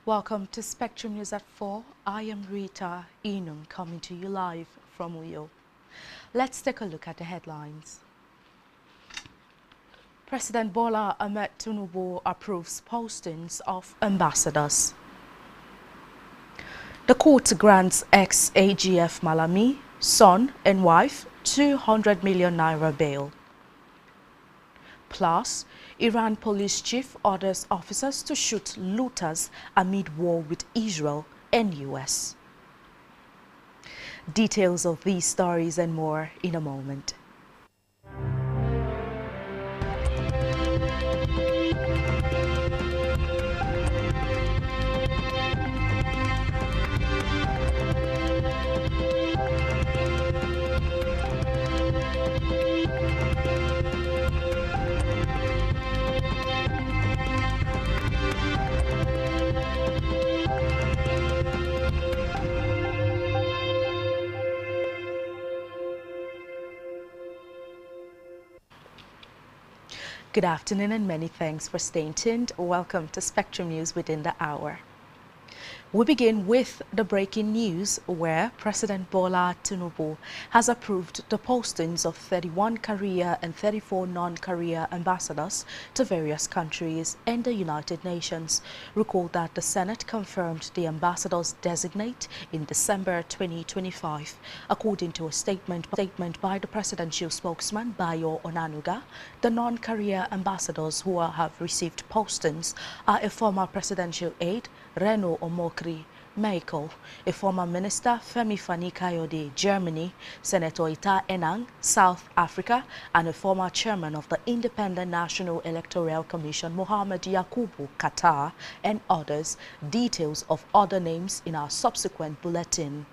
Welcome to Spectrum News at 4. I am Rita Inum coming to you live from Uyo. Let's take a look at the headlines. President Bola Ahmed Tinubu approves postings of ambassadors. The court grants ex-AGF Malami, son and wife 200 million naira bail. Plus, Iran police chief orders officers to shoot looters amid war with Israel and US. Details of these stories and more in a moment. Good afternoon and many thanks for staying tuned. Welcome to Spectrum News within the hour. We begin with the breaking news where President Bola Tinubu has approved the postings of 31 career and 34 non-career ambassadors to various countries and the United Nations. Recall that the Senate confirmed the ambassadors designate in December 2025. According to a statement by the presidential spokesman Bayo Onanuga, the non-career ambassadors who have received postings are a former presidential aide, Reno Omokri, Michael, a former minister, Femi Fani-Kayode, Germany, Senator Ita Enang, South Africa, and a former chairman of the Independent National Electoral Commission, Mohamed Yakubu, Qatar, and others. Details of other names in our subsequent bulletin.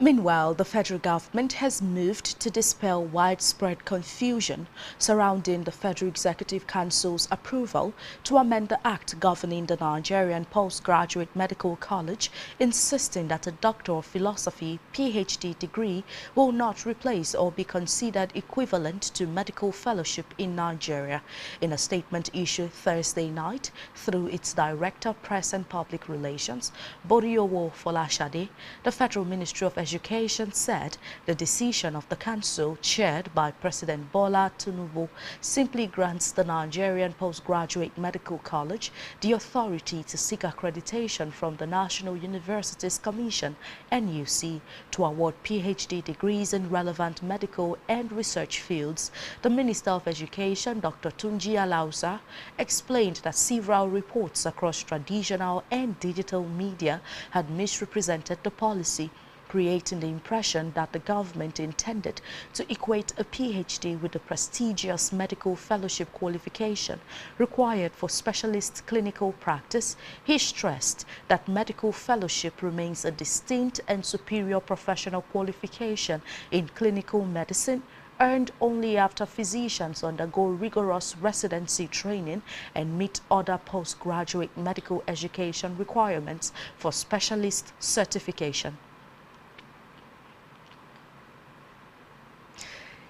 Meanwhile, the federal government has moved to dispel widespread confusion surrounding the Federal Executive Council's approval to amend the act governing the Nigerian Postgraduate Medical College, insisting that a Doctor of Philosophy (PhD) degree will not replace or be considered equivalent to medical fellowship in Nigeria. In a statement issued Thursday night through its Director, Press and Public Relations, Boriowo Folashade, the Federal Ministry of Education said the decision of the council, chaired by President Bola Tinubu, simply grants the Nigerian Postgraduate Medical College the authority to seek accreditation from the National Universities Commission (NUC) to award PhD degrees in relevant medical and research fields. The Minister of Education, Dr. Tunji Alausa, explained that several reports across traditional and digital media had misrepresented the policy, creating the impression that the government intended to equate a PhD with the prestigious medical fellowship qualification required for specialist clinical practice. He stressed that medical fellowship remains a distinct and superior professional qualification in clinical medicine, earned only after physicians undergo rigorous residency training and meet other postgraduate medical education requirements for specialist certification.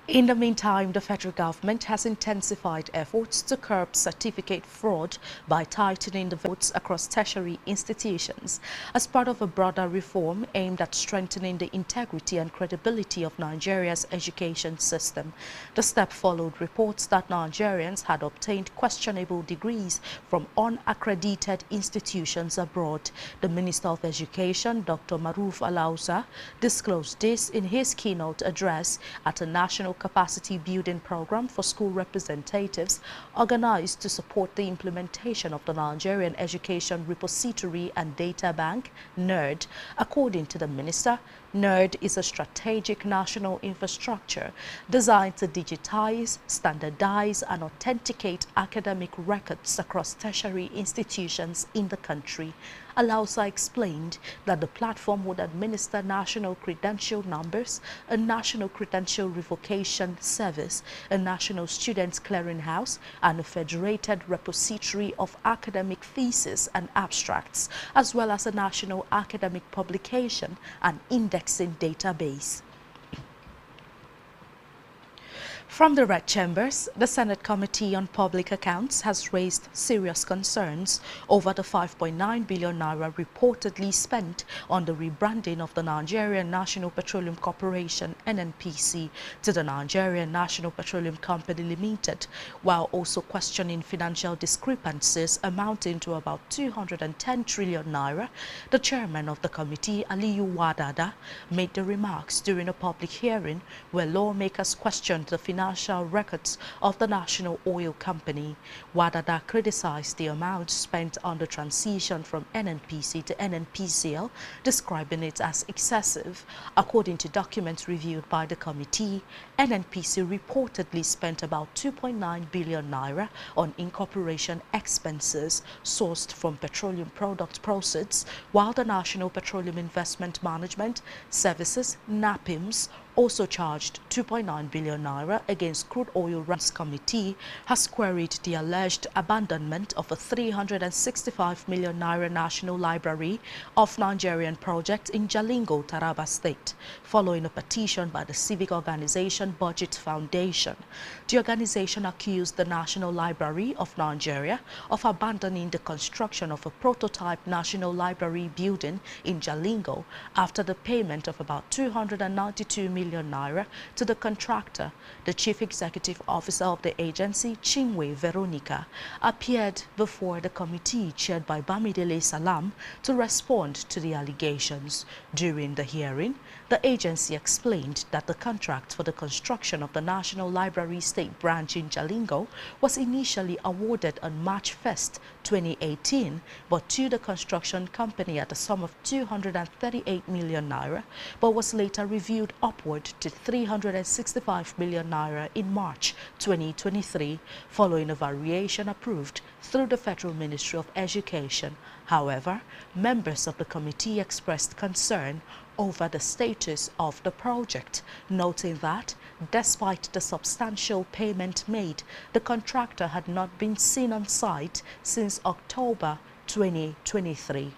In the meantime, the federal government has intensified efforts to curb certificate fraud by tightening the votes across tertiary institutions as part of a broader reform aimed at strengthening the integrity and credibility of Nigeria's education system. The step followed reports that Nigerians had obtained questionable degrees from unaccredited institutions abroad. The Minister of Education, Dr. Maruf Alausa, disclosed this in his keynote address at a national capacity building program for school representatives organized to support the implementation of the Nigerian Education Repository and Data Bank, NERD. According to the minister, NERD is a strategic national infrastructure designed to digitize, standardize, and authenticate academic records across tertiary institutions in the country. Alausa explained that the platform would administer national credential numbers, a national credential revocation service, a national students clearinghouse, and a federated repository of academic theses and abstracts, as well as a national academic publication and indexing database. From the Red Chambers, the Senate Committee on Public Accounts has raised serious concerns over the 5.9 billion naira reportedly spent on the rebranding of the Nigerian National Petroleum Corporation (NNPC) to the Nigerian National Petroleum Company Limited, while also questioning financial discrepancies amounting to about 210 trillion naira. The chairman of the committee, Aliyu Wadada, made the remarks during a public hearing where lawmakers questioned the financial records of the National Oil Company. Wadada criticized the amount spent on the transition from NNPC to NNPCL, describing it as excessive. According to documents reviewed by the committee, NNPC reportedly spent about 2.9 billion naira on incorporation expenses sourced from petroleum product proceeds, while the National Petroleum Investment Management Services (NAPIMS) also charged 2.9 billion naira against Crude Oil Rights Committee has queried the alleged abandonment of a 365 million naira National Library of Nigerian project in Jalingo, Taraba State, following a petition by the civic organization Budget Foundation. The organization accused the National Library of Nigeria of abandoning the construction of a prototype National Library building in Jalingo after the payment of about 292 million naira to the contractor. The chief executive officer of the agency, Chinwe Veronica, appeared before the committee chaired by Bamidele Salam to respond to the allegations. During the hearing, the agency explained that the contract for the construction of the National Library State Branch in Jalingo was initially awarded on March 1st, 2018, but to the construction company at a sum of 238 million naira, but was later reviewed upward to 365 million naira in March 2023, following a variation approved through the Federal Ministry of Education. However, members of the committee expressed concern over the status of the project, noting that despite the substantial payment made, the contractor had not been seen on site since October 2023.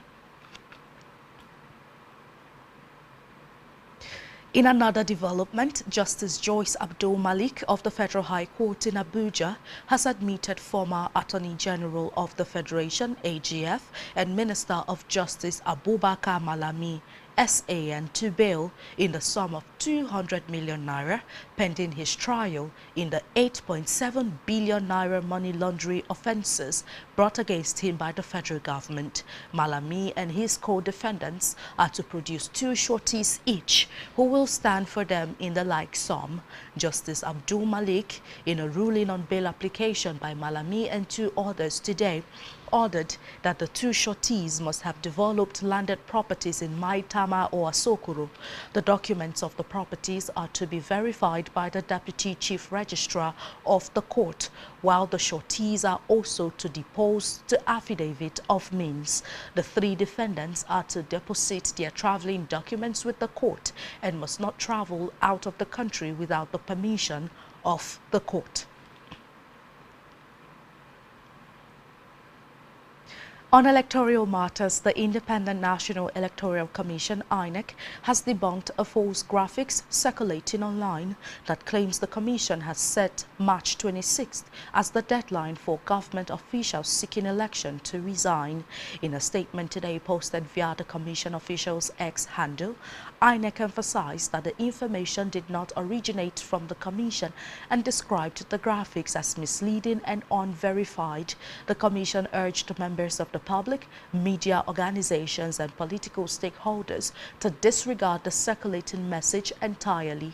In another development, Justice Joyce Abdul Malik of the Federal High Court in Abuja has admitted former Attorney General of the Federation, AGF, and Minister of Justice Abubakar Malami, SAN, to bail in the sum of 200 million naira pending his trial in the 8.7 billion naira money laundering offences brought against him by the federal government. Malami and his co-defendants are to produce 2 sureties each, who will stand for them in the like sum. Justice Abdul Malik, in a ruling on bail application by Malami and 2 others today, ordered that the 2 sureties must have developed landed properties in Maitama or Asokoro. The documents of the properties are to be verified by the Deputy Chief Registrar of the court, while the sureties are also to depose the affidavit of means. The 3 defendants are to deposit their traveling documents with the court and must not travel out of the country without the permission of the court. On electoral matters, the Independent National Electoral Commission, INEC, has debunked a false graphics circulating online that claims the Commission has set March 26th as the deadline for government officials seeking election to resign. In a statement today posted via the Commission officials' X handle, INEC emphasized that the information did not originate from the Commission and described the graphics as misleading and unverified. The Commission urged members of the public, media organizations and political stakeholders to disregard the circulating message entirely.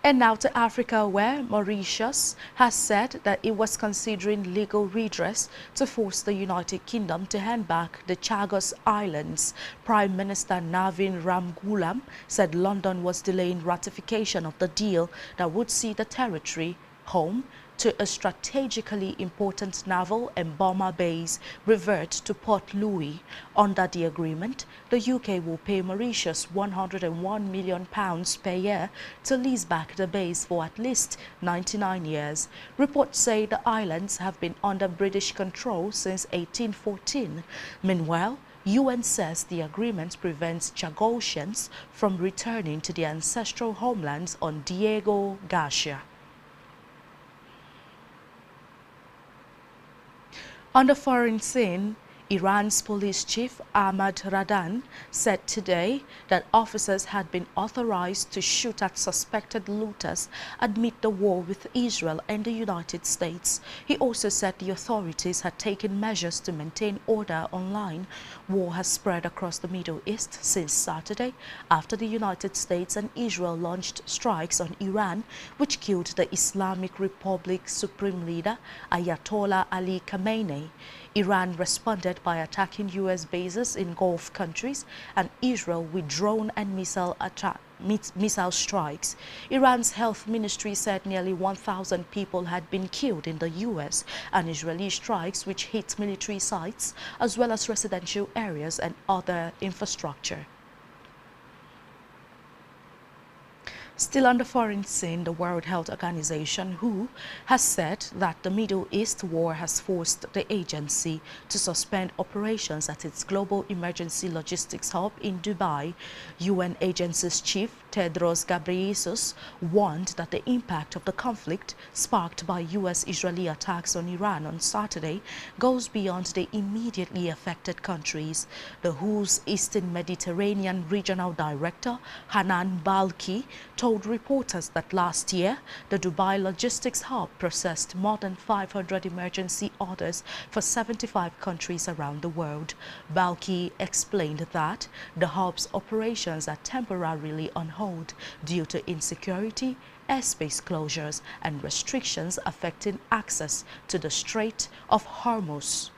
And now to Africa, where Mauritius has said that it was considering legal redress to force the United Kingdom to hand back the Chagos Islands. Prime Minister Navin Ramgoolam said London was delaying ratification of the deal that would see the territory home to a strategically important naval and bomber base revert to Port Louis. Under the agreement, the UK will pay Mauritius £101 million per year to lease back the base for at least 99 years. Reports say the islands have been under British control since 1814. Meanwhile, UN says the agreement prevents Chagosians from returning to their ancestral homelands on Diego Garcia. On the foreign scene, Iran's police chief Ahmad Radan said today that officers had been authorized to shoot at suspected looters amid the war with Israel and the United States. He also said the authorities had taken measures to maintain order online. War has spread across the Middle East since Saturday after the United States and Israel launched strikes on Iran, which killed the Islamic Republic's supreme leader Ayatollah Ali Khamenei. Iran responded by attacking U.S. bases in Gulf countries and Israel with drone and missile strikes. Iran's health ministry said nearly 1,000 people had been killed in the U.S. and Israeli strikes which hit military sites as well as residential areas and other infrastructure. Still on the foreign scene, the World Health Organization, WHO, has said that the Middle East war has forced the agency to suspend operations at its global emergency logistics hub in Dubai. UN agency's chief, Tedros Ghebreyesus, warned that the impact of the conflict sparked by U.S.-Israeli attacks on Iran on Saturday goes beyond the immediately affected countries. The WHO's Eastern Mediterranean Regional Director, Hanan Balki, told reporters that last year, the Dubai logistics hub processed more than 500 emergency orders for 75 countries around the world. Balki explained that the hub's operations are temporarily on hold due to insecurity, airspace closures, and restrictions affecting access to the Strait of Hormuz.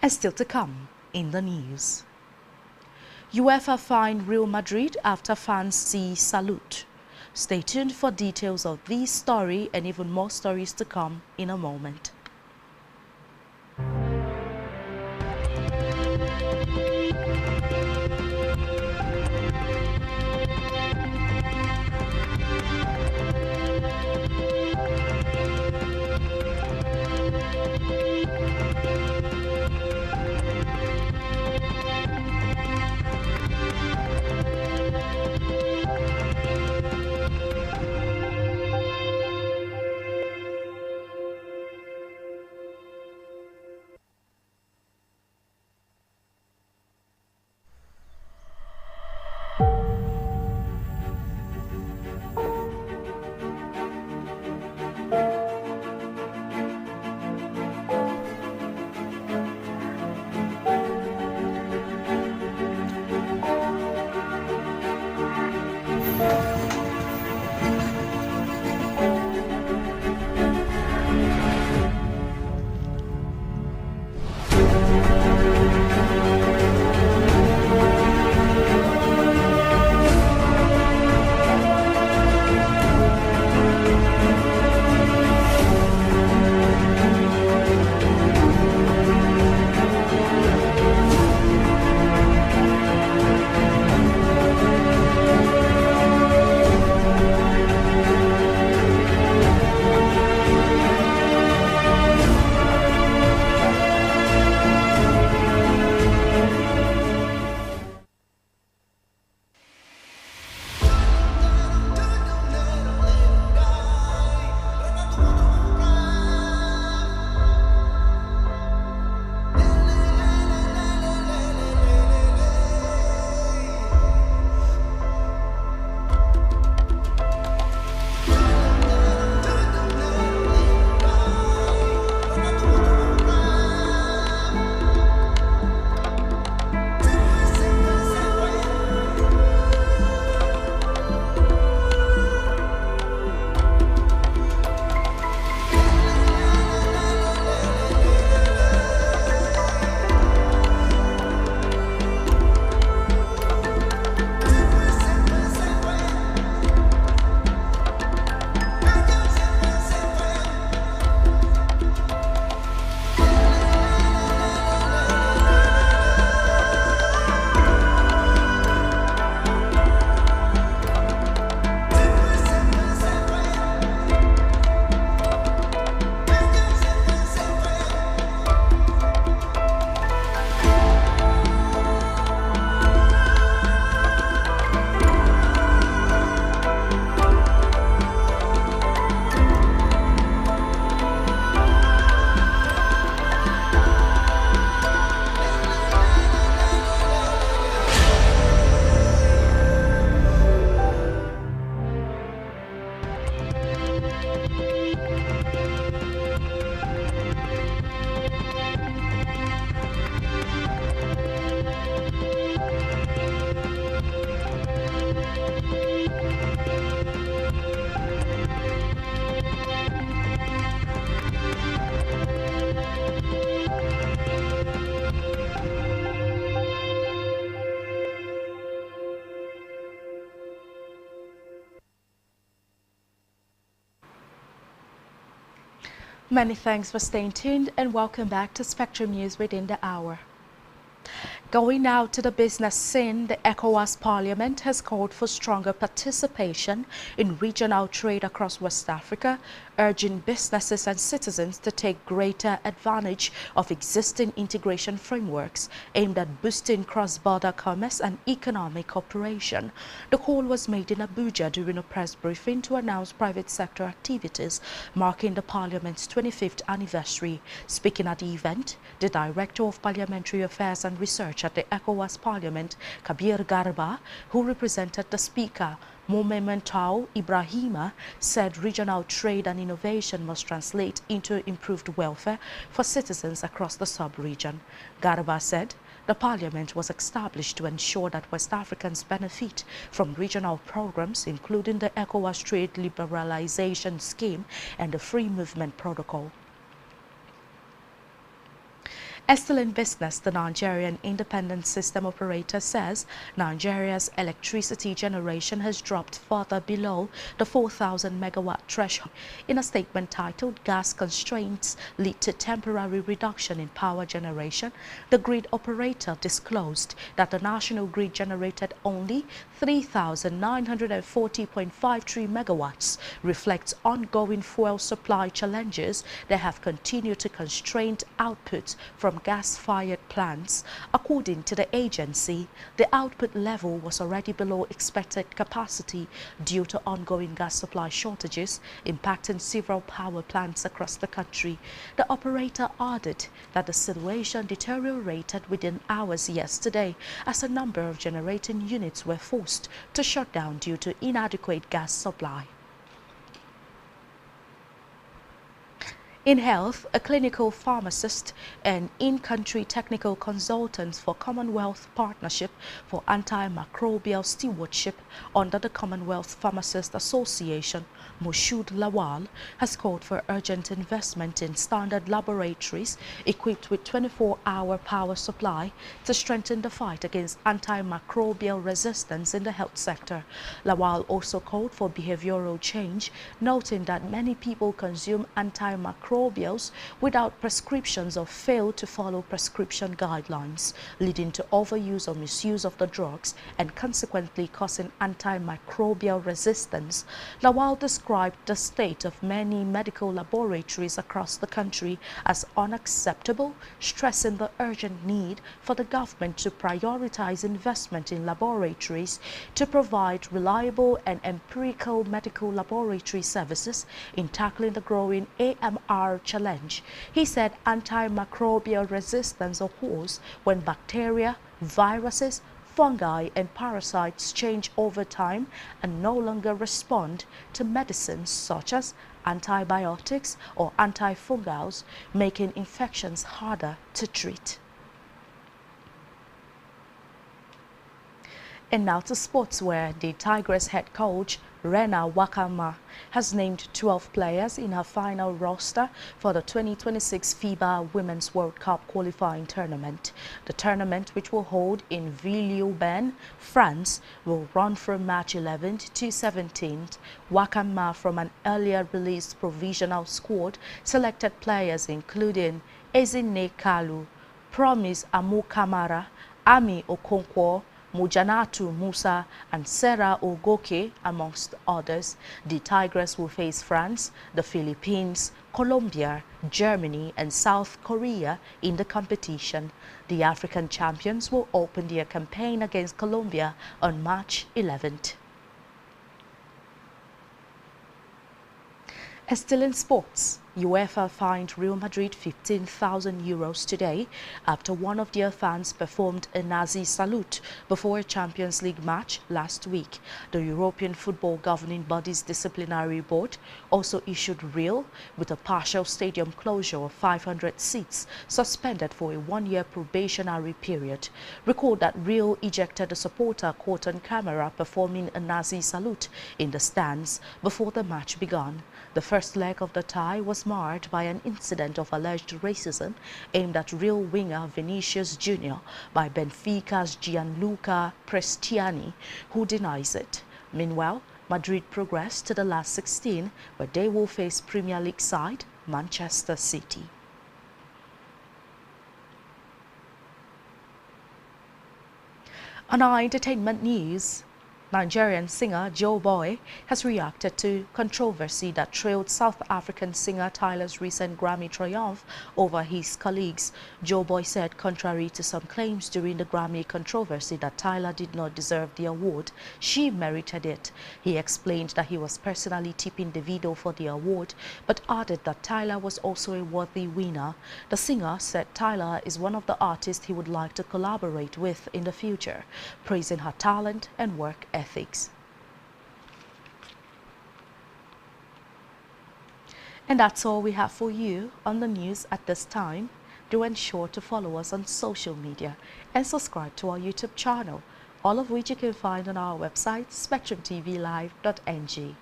And still to come in the news. UEFA fined Real Madrid after fans see salute. Stay tuned for details of this story and even more stories to come in a moment. Many thanks for staying tuned and welcome back to Spectrum News within the hour. Going now to the business scene, the ECOWAS Parliament has called for stronger participation in regional trade across West Africa, urging businesses and citizens to take greater advantage of existing integration frameworks aimed at boosting cross-border commerce and economic cooperation. The call was made in Abuja during a press briefing to announce private sector activities marking the Parliament's 25th anniversary. Speaking at the event, the Director of Parliamentary Affairs and Research at the ECOWAS Parliament, Kabir Garba, who represented the Speaker, Momentau Ibrahima, said regional trade and innovation must translate into improved welfare for citizens across the sub-region. Garba said the Parliament was established to ensure that West Africans benefit from regional programs, including the ECOWAS Trade Liberalization Scheme and the Free Movement Protocol. Still in business, the Nigerian Independent System Operator says Nigeria's electricity generation has dropped further below the 4,000 megawatt threshold. In a statement titled "Gas Constraints Lead to Temporary Reduction in Power Generation," the grid operator disclosed that the national grid generated only 3,940.53 megawatts, reflects ongoing fuel supply challenges that have continued to constrain output from gas-fired plants. According to the agency, the output level was already below expected capacity due to ongoing gas supply shortages impacting several power plants across the country. The operator added that the situation deteriorated within hours yesterday as a number of generating units were forced to shut down due to inadequate gas supply. In health, a clinical pharmacist and in-country technical consultant for Commonwealth Partnership for Antimicrobial Stewardship under the Commonwealth Pharmacist Association, Moshood Lawal, has called for urgent investment in standard laboratories equipped with 24-hour power supply to strengthen the fight against antimicrobial resistance in the health sector. Lawal also called for behavioral change, noting that many people consume antimicrobials without prescriptions or fail to follow prescription guidelines, leading to overuse or misuse of the drugs and consequently causing antimicrobial resistance. Lawal described the state of many medical laboratories across the country as unacceptable, stressing the urgent need for the government to prioritize investment in laboratories to provide reliable and empirical medical laboratory services in tackling the growing AMR challenge. He said antimicrobial resistance occurs when bacteria, viruses, fungi and parasites change over time and no longer respond to medicines such as antibiotics or antifungals, making infections harder to treat. And now to sports, where the Tigers head coach Rena Wakama has named 12 players in her final roster for the 2026 FIBA Women's World Cup qualifying tournament. The tournament, which will hold in Villeurbanne, France, will run from March 11th to 17th. Wakama, from an earlier released provisional squad, selected players including Ezine Kalu, Promise Amu Kamara, Ami Okonkwo, Mujanatu Musa and Sarah Ogoke, amongst others. The Tigers will face France, the Philippines, Colombia, Germany and South Korea in the competition. The African champions will open their campaign against Colombia on March 11th. Still in sports, UEFA fined Real Madrid €15,000 today after one of their fans performed a Nazi salute before a Champions League match last week. The European Football Governing Body's disciplinary board also issued Real with a partial stadium closure of 500 seats, suspended for a one-year probationary period. Recall that Real ejected a supporter caught on camera performing a Nazi salute in the stands before the match began. The first leg of the tie was marred by an incident of alleged racism aimed at Real winger Vinicius Jr. by Benfica's Gianluca Prestiani, who denies it. Meanwhile, Madrid progressed to the last 16, where they will face Premier League side Manchester City. On our entertainment news, Nigerian singer Joe Boy has reacted to controversy that trailed South African singer Tyler's recent Grammy triumph over his colleagues. Joe Boy said, contrary to some claims during the Grammy controversy, that Tyler did not deserve the award, she merited it. He explained that he was personally tipping Davido for the award, but added that Tyler was also a worthy winner. The singer said Tyler is one of the artists he would like to collaborate with in the future, praising her talent and work ethics. And that's all we have for you on the news at this time. Do ensure to follow us on social media and subscribe to our YouTube channel, all of which you can find on our website, spectrumtvlive.ng.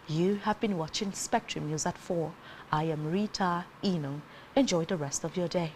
You have been watching Spectrum News at 4. I am Rita Eno. Enjoy the rest of your day.